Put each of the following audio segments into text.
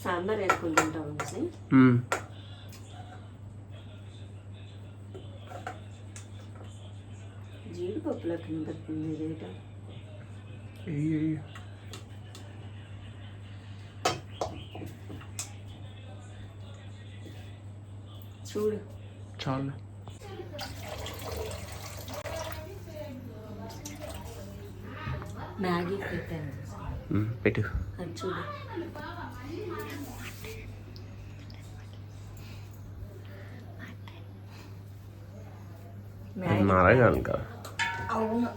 సాంబార్ వేసుకుంటుంటాం అనేసి జీడిపప్పులో కనబడుతుంది ఇదేట చూడు చాలు మ్యాగీ పెట్టాను పెట్టు అది చూడు నారాయణ అవును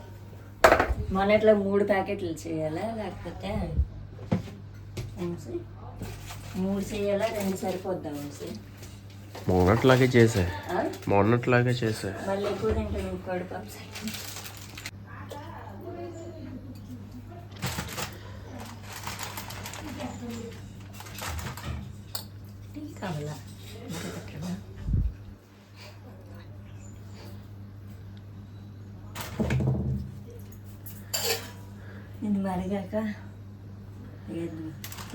మొన్నట్లో 3 ప్యాకెట్లు చేయాలా లేకపోతే 3 చేయాలా 2 సరిపోద్దాం అనేసి మొన్నట్లాగే చేసా మళ్ళీ ఎక్కువ తింటాను కడుపు టీ కావాలా ఇది మరిగాక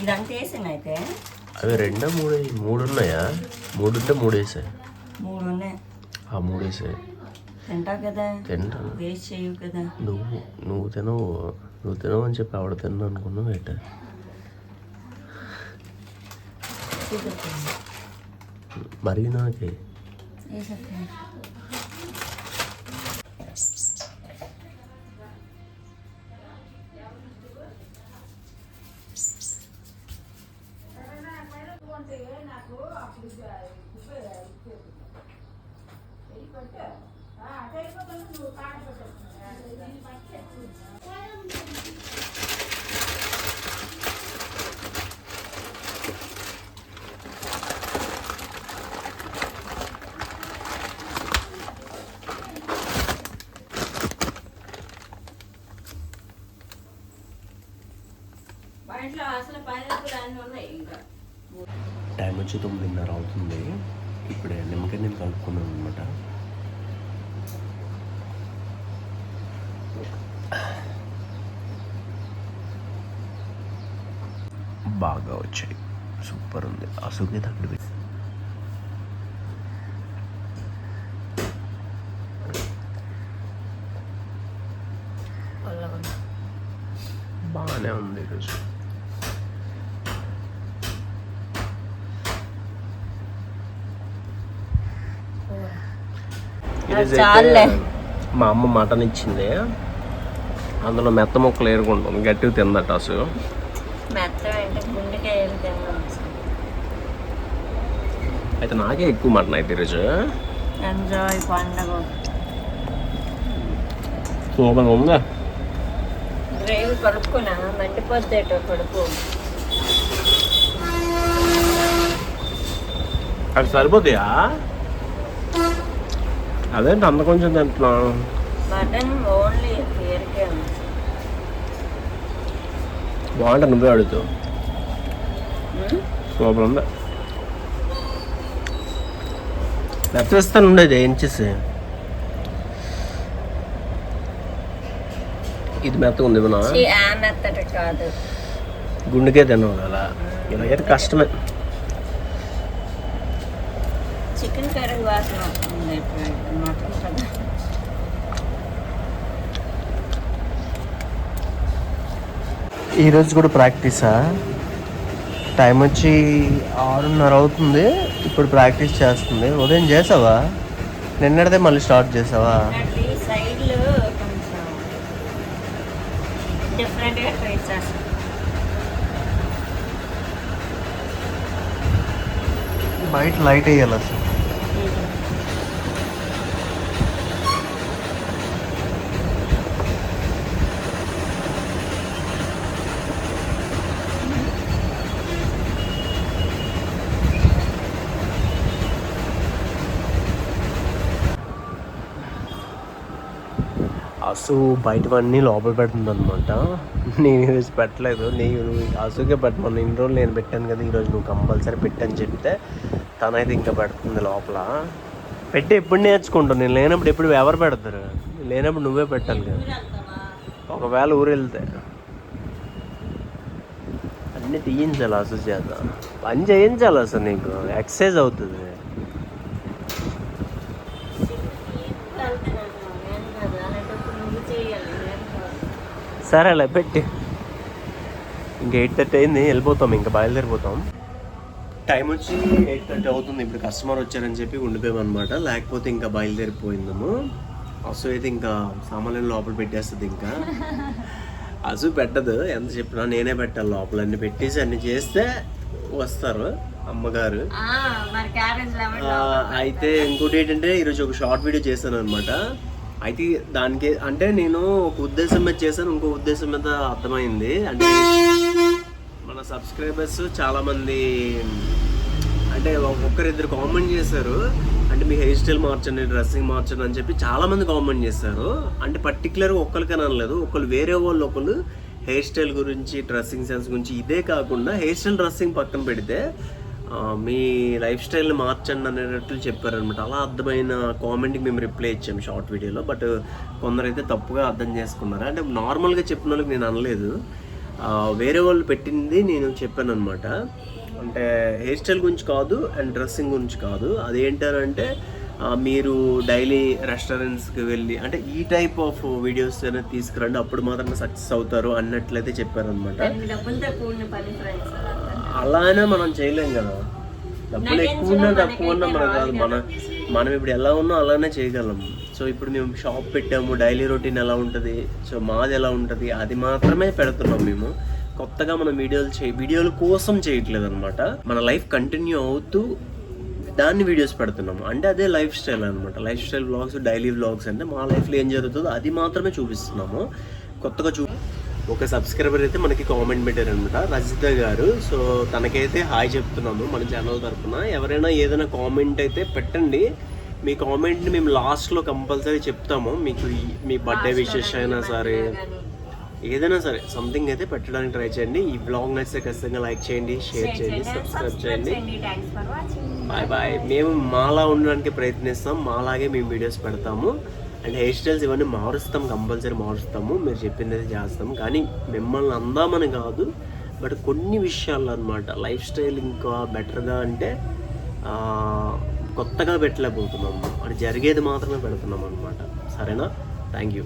ఇదంతా వేసాను అయితే అవి 2 3 ఉన్నాయా 3 ఉంటే 3 వేసాయి 3 ఉన్నాయి 3 వేసాయి తింటావు కదా తింటాను వేస్ట్ చేయవు కదా నువ్వు తినవు అని చెప్పి ఆవిడ తిన్నా అనుకున్నావు ఏంట మరి నాకే టైం వచ్చి 9:30 అవుతుంది. ఇప్పుడే నిమ్మకాయ నేను కలుపుకున్నాను అనమాట. బాగా వచ్చాయి, సూపర్ ఉంది. అసలుకే తగ్గదు. బాగానే ఉంది ఈరోజు. మా అమ్మ మటన్ ఇచ్చింది, అందులో మెత్త ముక్కలు ఏరుకుంటుంది, గట్టిగా తిందట. అసలు అయితే నాకే ఎక్కువ మటన్ అయితే ఈరోజు. సూపర్గా ఉందా? అది సరిపోతాయా? అదేంటి అంత కొంచెం తింటున్నాను. బాగుంటా, నువ్వే అడుగుతావు. సూపర్ ఉందా? మెత్తేస్తాను ఉండేది ఎంచేసి. ఇది మెత్తగా ఉంది, మన గుండెకే తిన్నావు కదా, ఇలాగైతే కష్టమే. చికెన్ కర్రీ వాసన వస్తుంది మటన్ కదా. ఈరోజు కూడా ప్రాక్టీసా? టైం వచ్చి 6:30 అవుతుంది. ఇప్పుడు ప్రాక్టీస్ చేస్తుంది. ఉదయం చేసావా? నిన్నటిదే మళ్ళీ స్టార్ట్ చేసావా? సైడ్లో కొంచెం డిఫరెంట్గా ట్రై చేస్తాను. బయట లైట్ వేయాలి అసలు. అసు బయటవన్నీ లోపల పెడుతుంది అనమాట. నేను ఈరోజు పెట్టలేదు. నువ్వు అసుకే పెట్టమను. ఇన్ని రోజులు నేను పెట్టాను కదా, ఈరోజు నువ్వు కంపల్సరీ పెట్టని చెప్తే తనైతే ఇంకా పెడుతుంది లోపల. పెట్టి ఎప్పుడు నేర్చుకుంటావు? నేను లేనప్పుడు ఎప్పుడు ఎవరు పెడతారు? లేనప్పుడు నువ్వే పెట్టాలి కదా. ఒకవేళ ఊరు వెళ్తే అన్నీ తీయించాలి అసలు చేత పని చేయించాలి అసలు నీకు ఎక్సర్సైజ్ అవుతుంది. సరేలే పెట్టి ఇంక 8:30 అయింది, వెళ్ళిపోతాం, ఇంకా బయలుదేరిపోతాం. టైం వచ్చి 8:30 అవుతుంది. ఇప్పుడు కస్టమర్ వచ్చారని చెప్పి ఉండిపోయామన్నమాట, లేకపోతే ఇంకా బయలుదేరిపోయిందాము. అసు అయితే ఇంకా సామాన్యం లోపల పెట్టేస్తుంది. ఇంకా అసు పెట్టదు, ఎంత చెప్పినా నేనే పెట్టాలి. లోపల అన్ని పెట్టేసి అన్ని చేస్తే వస్తారు అమ్మగారు. అయితే ఇంకోటి ఏంటంటే ఈరోజు ఒక షార్ట్ వీడియో చేశాను అనమాట. అయితే దానికి అంటే నేను ఒక ఉద్దేశం మీద చేశాను, ఇంకో ఉద్దేశం మీద అర్థమైంది. అంటే మన సబ్స్క్రైబర్స్ చాలామంది అంటే ఒక్కరిద్దరు కామెంట్ చేశారు, అంటే మీ హెయిర్ స్టైల్ మార్చండి, డ్రెస్సింగ్ మార్చండి అని చెప్పి చాలామంది కామెంట్ చేశారు. అంటే పర్టికులర్గా ఒక్కరికని అనలేదు, ఒకళ్ళు వేరే వాళ్ళు ఒకళ్ళు హెయిర్ స్టైల్ గురించి, డ్రెస్సింగ్ సెన్స్ గురించి. ఇదే కాకుండా హెయిర్ స్టైల్, డ్రెస్సింగ్ పక్కన పెడితే మీ లైఫ్ స్టైల్ని మార్చండి అనేటట్లు చెప్పారనమాట. అలా అర్థమైన కామెంట్కి మేము రిప్లై ఇచ్చాము షార్ట్ వీడియోలో. బట్ కొందరైతే తప్పుగా అర్థం చేసుకున్నారు. అంటే నార్మల్గా చెప్పిన వాళ్ళకి నేను అనలేదు, వేరే వాళ్ళు పెట్టింది నేను చెప్పాను అనమాట. అంటే హెయిర్ స్టైల్ గురించి కాదు అండ్ డ్రెస్సింగ్ గురించి కాదు. అదేంటంటే మీరు డైలీ రెస్టారెంట్స్కి వెళ్ళి అంటే ఈ టైప్ ఆఫ్ వీడియోస్ అనేది తీసుకురండి, అప్పుడు మాత్రమే సక్సెస్ అవుతారు అన్నట్లయితే చెప్పారనమాట. అలా అయినా మనం చేయలేం కదా, డబ్బులు ఎక్కువ ఉన్నా తక్కువ ఉన్నా మన కాదు, మనం ఇప్పుడు ఎలా ఉన్నా అలానే చేయగలం. సో ఇప్పుడు మేము షాప్ పెట్టాము, డైలీ రొటీన్ ఎలా ఉంటుంది, సో మాది ఎలా ఉంటుంది అది మాత్రమే పెడుతున్నాం మేము. కొత్తగా మనం వీడియోల కోసం చేయట్లేదు అనమాట. మన లైఫ్ కంటిన్యూ అవుతూ దాన్ని వీడియోస్ పెడుతున్నాము. అంటే అదే లైఫ్ స్టైల్ అనమాట. Life style vlogs, daily vlogs అంటే మా లైఫ్లో ఏం జరుగుతుందో అది మాత్రమే చూపిస్తున్నాము. కొత్తగా ఒక సబ్స్క్రైబర్ అయితే మనకి కామెంట్ పెట్టారనమాట, రజిత గారు. సో తనకైతే హాయ్ చెప్తున్నాము మన ఛానల్ తరఫున. ఎవరైనా ఏదైనా కామెంట్ అయితే పెట్టండి, మీ కామెంట్ని మేము లాస్ట్లో కంపల్సరీ చెప్తాము. మీకు మీ బర్త్డే విషెస్ అయినా సరే ఏదైనా సరే సంథింగ్ అయితే పెట్టడానికి ట్రై చేయండి. ఈ బ్లాగ్ నచ్చితే ఖచ్చితంగా లైక్ చేయండి, షేర్ చేయండి, సబ్స్క్రైబ్ చేయండి. Bye bye. మేము మాలా ఉండడానికి ప్రయత్నిస్తాం, మాలాగే మేము వీడియోస్ పెడతాము. అండ్ హెయిర్ స్టైల్స్ ఇవన్నీ మారుస్తాం, కంపల్సరీ మారుస్తాము, మీరు చెప్పింది చేస్తాము. కానీ మిమ్మల్ని అందామని కాదు, బట్ కొన్ని విషయాల్లో అనమాట లైఫ్ స్టైల్ ఇంకా బెటర్గా అంటే కొత్తగా పెట్టలేకపోతున్నాము, అది జరిగేది మాత్రమే పెడుతున్నాం అనమాట. సరేనా? Thank you.